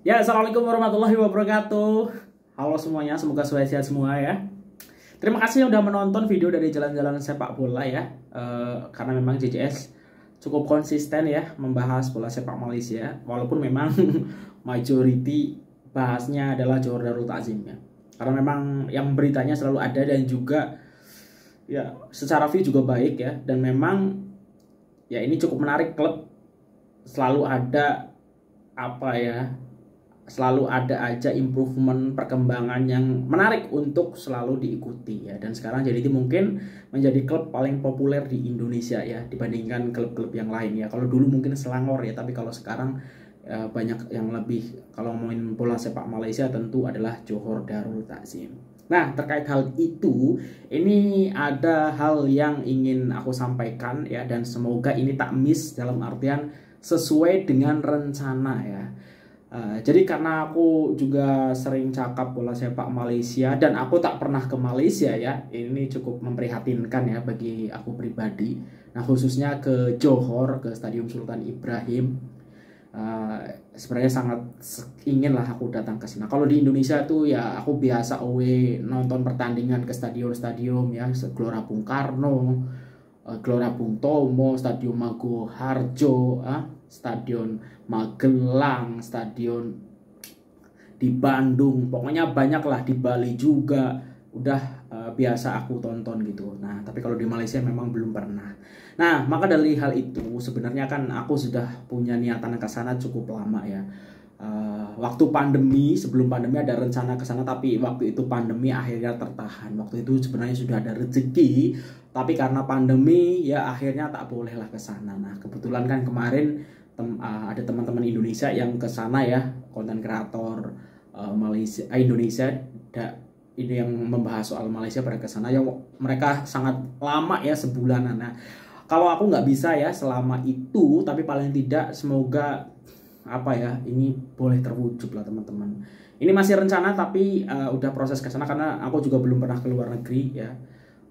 Ya, assalamualaikum warahmatullahi wabarakatuh. Halo semuanya, semoga sehat semua ya. Terima kasih udah menonton video dari jalan-jalan sepak bola ya. Karena memang JJS cukup konsisten ya membahas bola sepak Malaysia, walaupun memang majority bahasnya adalah Johor Darul Takzim ya. Karena memang yang beritanya selalu ada dan juga ya secara view juga baik ya, dan memang ya ini cukup menarik, klub selalu ada apa ya, selalu ada aja improvement, perkembangan yang menarik untuk selalu diikuti ya. Dan sekarang jadi mungkin menjadi klub paling populer di Indonesia ya dibandingkan klub-klub yang lain ya. Kalau dulu mungkin Selangor ya, tapi kalau sekarang ya, banyak yang lebih, kalau ngomongin bola sepak Malaysia tentu adalah Johor Darul Takzim. Nah, terkait hal itu, ini ada hal yang ingin aku sampaikan ya, dan semoga ini tak miss dalam artian sesuai dengan rencana ya. Jadi karena aku juga sering cakap bola sepak Malaysia dan aku tak pernah ke Malaysia ya, ini cukup memprihatinkan ya bagi aku pribadi. Nah, khususnya ke Johor, ke Stadium Sultan Ibrahim. Sebenarnya sangat ingin lah aku datang ke sana. Kalau di Indonesia tuh ya aku biasa away nonton pertandingan ke stadion-stadion ya, Gelora Bung Karno, Gelora Bung Tomo, Stadion Mago Harjo, Stadion Magelang, Stadion di Bandung, pokoknya banyak lah, di Bali juga udah biasa aku tonton gitu. Nah, tapi kalau di Malaysia memang belum pernah. Nah, maka dari hal itu sebenarnya kan aku sudah punya niatan ke sana cukup lama ya. Waktu pandemi, sebelum pandemi ada rencana ke sana, tapi waktu itu pandemi akhirnya tertahan. Waktu itu sebenarnya sudah ada rezeki, tapi karena pandemi ya akhirnya tak bolehlah ke sana. Nah, kebetulan kan kemarin ada teman-teman Indonesia yang ke sana ya, konten kreator Malaysia, Indonesia, ini yang membahas soal Malaysia pada ke sana yang mereka sangat lama ya, sebulanan. Nah, kalau aku nggak bisa ya selama itu, tapi paling tidak semoga apa ya, ini boleh terwujud lah teman-teman. Ini masih rencana, tapi udah proses ke sana karena aku juga belum pernah ke luar negeri ya.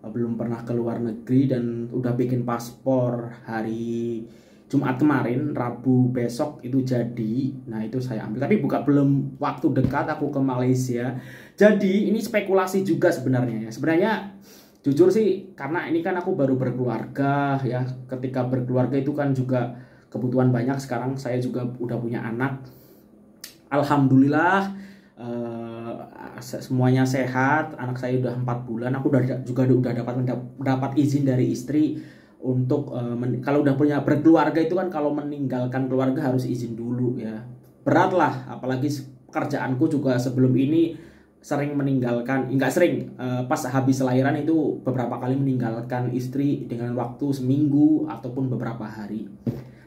Belum pernah ke luar negeri dan udah bikin paspor hari Jumat kemarin, Rabu besok itu jadi. Nah, itu saya ambil, tapi belum waktu dekat aku ke Malaysia. Jadi ini spekulasi juga sebenarnya ya. Sebenarnya jujur sih, karena ini kan aku baru berkeluarga ya. Ketika berkeluarga itu kan juga kebutuhan banyak. Sekarang saya juga udah punya anak. Alhamdulillah semuanya sehat. Anak saya udah 4 bulan. Aku udah dapat izin dari istri untuk kalau udah punya berkeluarga itu kan, kalau meninggalkan keluarga harus izin dulu ya. Berat lah, apalagi pekerjaanku juga sebelum ini sering meninggalkan, enggak sering, pas habis lahiran itu beberapa kali meninggalkan istri dengan waktu seminggu ataupun beberapa hari.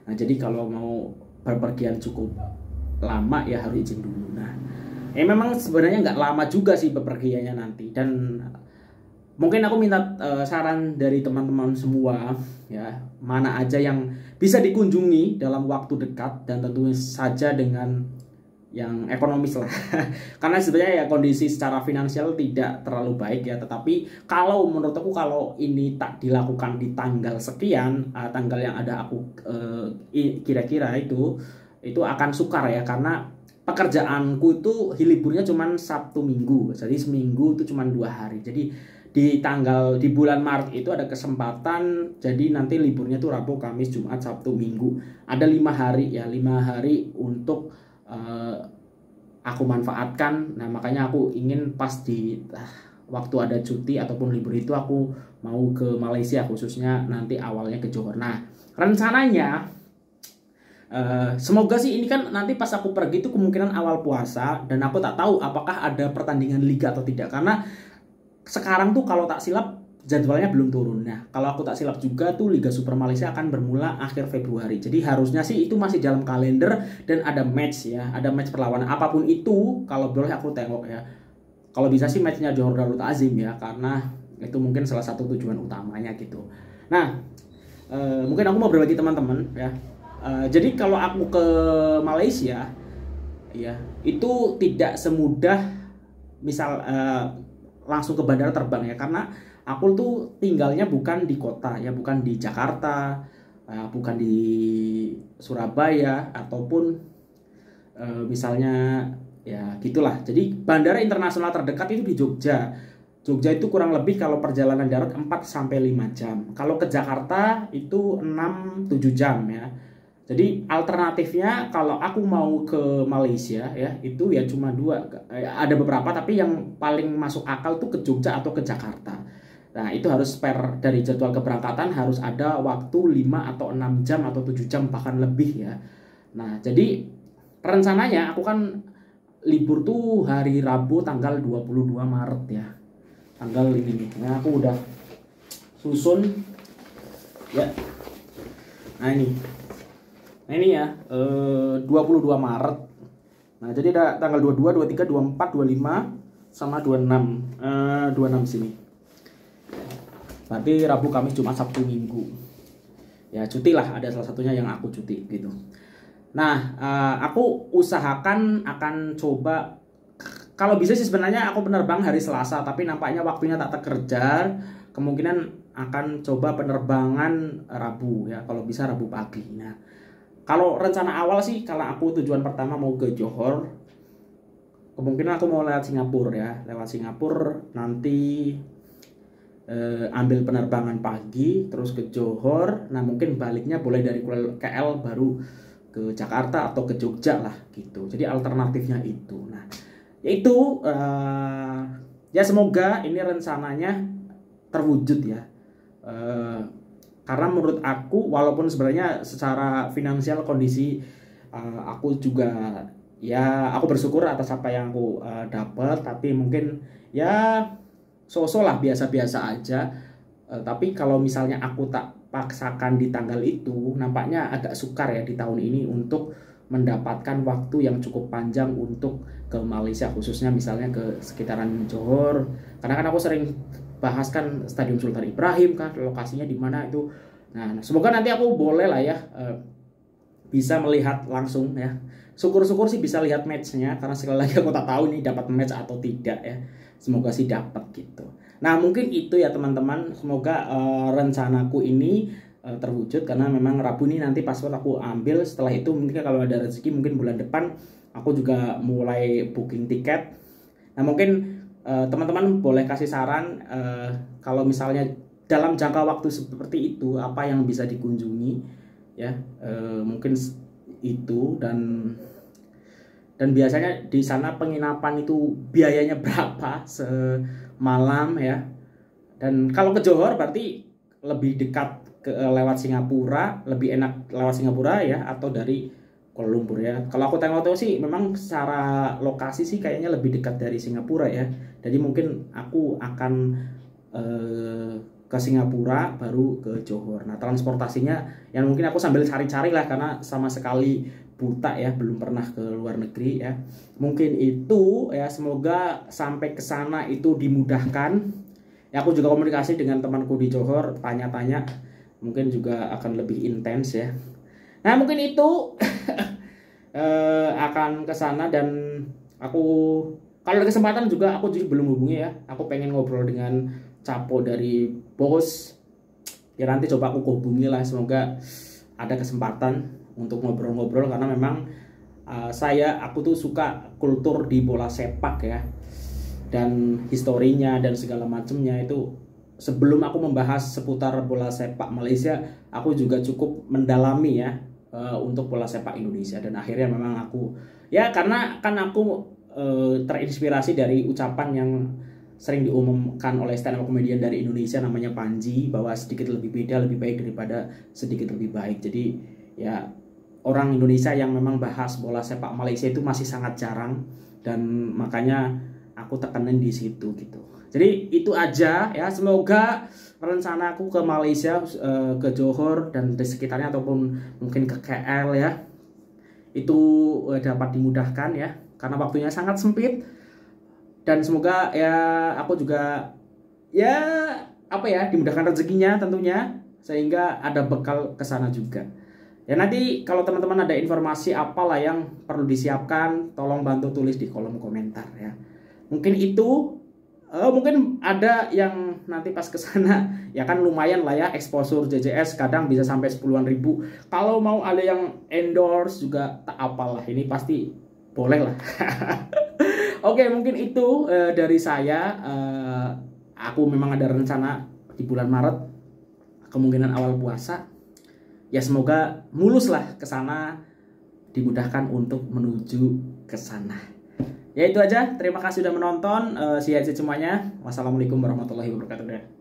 Nah, jadi kalau mau berpergian cukup lama ya harus izin dulu. Nah, memang sebenarnya nggak lama juga sih bepergiannya nanti, dan mungkin aku minta saran dari teman-teman semua ya, mana aja yang bisa dikunjungi dalam waktu dekat dan tentu saja dengan yang ekonomis lah. Karena sebenarnya ya kondisi secara finansial tidak terlalu baik ya, tetapi kalau menurut aku kalau ini tak dilakukan di tanggal sekian, tanggal yang ada aku kira-kira itu akan sukar ya, karena pekerjaanku itu liburnya cuma Sabtu Minggu, jadi seminggu itu cuma 2 hari. Jadi di bulan Maret itu ada kesempatan, jadi nanti liburnya tuh Rabu, Kamis, Jumat, Sabtu, Minggu, ada 5 hari ya, 5 hari untuk aku manfaatkan. Nah, makanya aku ingin pas di waktu ada cuti ataupun libur itu aku mau ke Malaysia, khususnya nanti awalnya ke Johor. Nah, rencananya semoga sih ini kan nanti pas aku pergi itu kemungkinan awal puasa, dan aku tak tahu apakah ada pertandingan liga atau tidak, karena sekarang tuh kalau tak silap jadwalnya belum turun. Nah, kalau aku tak silap juga tuh Liga Super Malaysia akan bermula akhir Februari. Jadi harusnya sih itu masih dalam kalender dan ada match ya, ada match perlawanan apapun itu kalau boleh aku tengok ya. Kalau bisa sih matchnya Johor Darul Takzim ya, karena itu mungkin salah satu tujuan utamanya gitu. Nah, mungkin aku mau berbagi teman-teman ya. Jadi kalau aku ke Malaysia ya, itu tidak semudah misal langsung ke bandara terbang ya, karena aku tuh tinggalnya bukan di kota ya, bukan di Jakarta, bukan di Surabaya ataupun Misalnya ya gitulah. Jadi bandara internasional terdekat itu di Jogja. Jogja itu kurang lebih kalau perjalanan darat 4 sampai 5 jam. Kalau ke Jakarta itu 6-7 jam ya. Jadi alternatifnya kalau aku mau ke Malaysia ya itu ya cuma dua. Ada beberapa tapi yang paling masuk akal tuh ke Jogja atau ke Jakarta. Nah, itu harus spare dari jadwal keberangkatan harus ada waktu 5 atau 6 jam atau 7 jam bahkan lebih ya. Nah, jadi rencananya aku kan libur tuh hari Rabu tanggal 22 Maret ya. Tanggal ini nih. Nah, aku udah susun ya. Nah, ini. Nah, ini ya, 22 Maret. Nah, jadi ada tanggal 22, 23, 24, 25 sama 26. 26 sini. Berarti Rabu, Kamis, Jumat, Sabtu, Minggu. Ya cuti lah, ada salah satunya yang aku cuti gitu. Nah, aku usahakan akan coba. Kalau bisa sih sebenarnya aku penerbang hari Selasa, tapi nampaknya waktunya tak terkejar. Kemungkinan akan coba penerbangan Rabu ya, kalau bisa Rabu pagi. Nah, kalau rencana awal sih, kalau aku tujuan pertama mau ke Johor, kemungkinan aku mau lewat Singapura ya, lewat Singapura nanti. Ambil penerbangan pagi terus ke Johor. Nah mungkin baliknya boleh dari KL baru ke Jakarta atau ke Jogja lah gitu. Jadi alternatifnya itu. Nah yaitu ya semoga ini rencananya terwujud ya. Karena menurut aku walaupun sebenarnya secara finansial kondisi aku juga ya aku bersyukur atas apa yang aku dapat, tapi mungkin ya so-so lah biasa-biasa aja. Tapi kalau misalnya aku tak paksakan di tanggal itu, nampaknya agak sukar ya di tahun ini untuk mendapatkan waktu yang cukup panjang untuk ke Malaysia, khususnya misalnya ke sekitaran Johor. Karena kan aku sering bahas kan Stadium Sultan Ibrahim kan lokasinya di mana itu. Nah, semoga nanti aku boleh lah ya bisa melihat langsung ya. Syukur-syukur sih bisa lihat matchnya, karena sekali lagi aku tak tahu nih dapat match atau tidak ya. Semoga sih dapat gitu. Nah mungkin itu ya teman-teman. Semoga rencanaku ini terwujud, karena memang Rabu ini nanti paspor aku ambil. Setelah itu mungkin kalau ada rezeki mungkin bulan depan aku juga mulai booking tiket. Nah mungkin teman-teman boleh kasih saran kalau misalnya dalam jangka waktu seperti itu apa yang bisa dikunjungi ya. Mungkin itu dan biasanya di sana penginapan itu biayanya berapa semalam ya. Dan kalau ke Johor berarti lebih dekat ke lewat Singapura, lebih enak lewat Singapura ya atau dari Kuala Lumpur ya. Kalau aku tengok-tengok sih memang secara lokasi sih kayaknya lebih dekat dari Singapura ya. Jadi mungkin aku akan ke Singapura baru ke Johor. Nah transportasinya yang mungkin aku sambil cari-cari lah, karena sama sekali buta ya, belum pernah ke luar negeri ya. Mungkin itu ya, semoga sampai ke sana itu dimudahkan. Ya aku juga komunikasi dengan temanku di Johor, tanya-tanya, mungkin juga akan lebih intens ya. Nah mungkin itu akan ke sana. Dan aku kalau ada kesempatan juga aku juga belum hubungi ya. Aku pengen ngobrol dengan Capo dari bos. Ya nanti coba aku hubungi lah, semoga ada kesempatan untuk ngobrol-ngobrol, karena memang aku tuh suka kultur di bola sepak ya, dan historinya dan segala macamnya itu. Sebelum aku membahas seputar bola sepak Malaysia, aku juga cukup mendalami ya untuk bola sepak Indonesia. Dan akhirnya memang aku ya, karena kan aku terinspirasi dari ucapan yang sering diumumkan oleh stand up comedian dari Indonesia namanya Panji, bahwa sedikit lebih beda lebih baik daripada sedikit lebih baik. Jadi ya orang Indonesia yang memang bahas bola sepak Malaysia itu masih sangat jarang, dan makanya aku tekanin di situ gitu. Jadi itu aja ya, semoga rencana aku ke Malaysia, ke Johor dan di sekitarnya ataupun mungkin ke KL ya, itu dapat dimudahkan ya, karena waktunya sangat sempit. Dan semoga ya aku juga ya apa ya, dimudahkan rezekinya tentunya, sehingga ada bekal ke sana juga. Ya nanti kalau teman-teman ada informasi apalah yang perlu disiapkan, tolong bantu tulis di kolom komentar ya. Mungkin itu mungkin ada yang nanti pas ke sana ya kan lumayan lah ya, exposure JJS kadang bisa sampai 10-an ribu. Kalau mau ada yang endorse juga tak apalah, ini pasti boleh lah. Oke, mungkin itu dari saya. Aku memang ada rencana di bulan Maret, kemungkinan awal puasa. Ya semoga mulus lah ke sana, dimudahkan untuk menuju ke sana. Ya itu aja. Terima kasih sudah menonton. See you semuanya. Wassalamualaikum warahmatullahi wabarakatuh.